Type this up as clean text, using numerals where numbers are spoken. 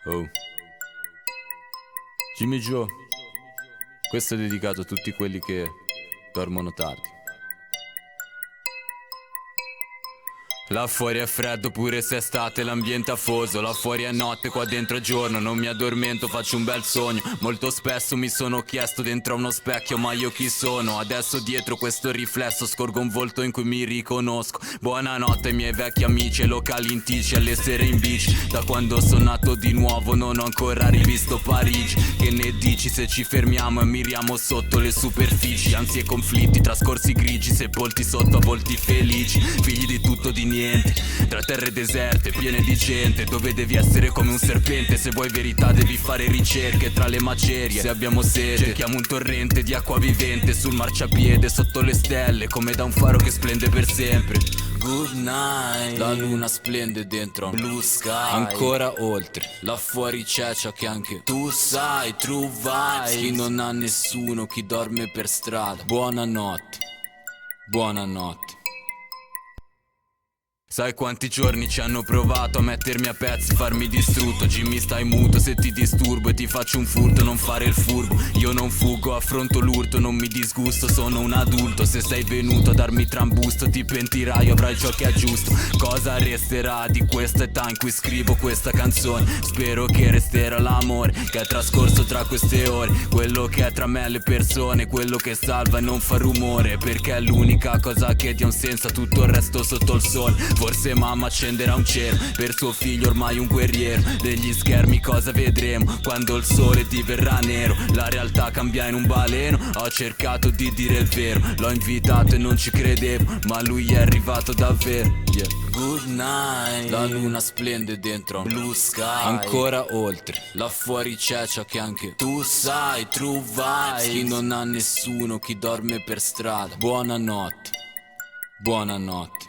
Oh, Jimmy Joe, questo è dedicato a tutti quelli che dormono tardi. Là fuori è freddo pure se è estate, l'ambiente afoso. Là fuori è notte, qua dentro è giorno. Non mi addormento, faccio un bel sogno. Molto spesso mi sono chiesto dentro a uno specchio, ma io chi sono? Adesso dietro questo riflesso scorgo un volto in cui mi riconosco. Buonanotte ai miei vecchi amici e locali in tici, alle sere in bici. Da quando sono nato di nuovo non ho ancora rivisto Parigi. Che ne dici se ci fermiamo e miriamo sotto le superfici? Anzi e conflitti, trascorsi grigi, sepolti sotto a volti felici. Figli di tutto di niente, tra terre deserte piene di gente, dove devi essere come un serpente. Se vuoi verità devi fare ricerche tra le macerie. Se abbiamo sete cerchiamo un torrente di acqua vivente sul marciapiede sotto le stelle, come da un faro che splende per sempre. Good night, la luna splende dentro un blue sky. Ancora oltre, là fuori c'è ciò che anche tu sai. True vibes, chi non ha nessuno, chi dorme per strada. Buonanotte, buonanotte. Sai quanti giorni ci hanno provato a mettermi a pezzi, farmi distrutto. Jimmy stai muto, se ti disturbo e ti faccio un furto, non fare il furbo. Io non fuggo, affronto l'urto, non mi disgusto, sono un adulto. Se sei venuto a darmi trambusto ti pentirai, avrai ciò che è giusto. Cosa resterà di questa età in cui scrivo questa canzone? Spero che resterà l'amore che è trascorso tra queste ore, quello che è tra me e le persone, quello che salva e non fa rumore, perché è l'unica cosa che dia un senso a tutto il resto sotto il sole. Forse mamma accenderà un cielo per suo figlio ormai un guerriero. Degli schermi cosa vedremo quando il sole diverrà nero? La realtà cambia in un baleno, ho cercato di dire il vero. L'ho invitato e non ci credevo, ma lui è arrivato davvero, yeah. Good night, la luna splende dentro un blue sky. Ancora oltre, là fuori c'è ciò che anche tu sai. True vibes, chi non ha nessuno, chi dorme per strada. Buonanotte, buonanotte.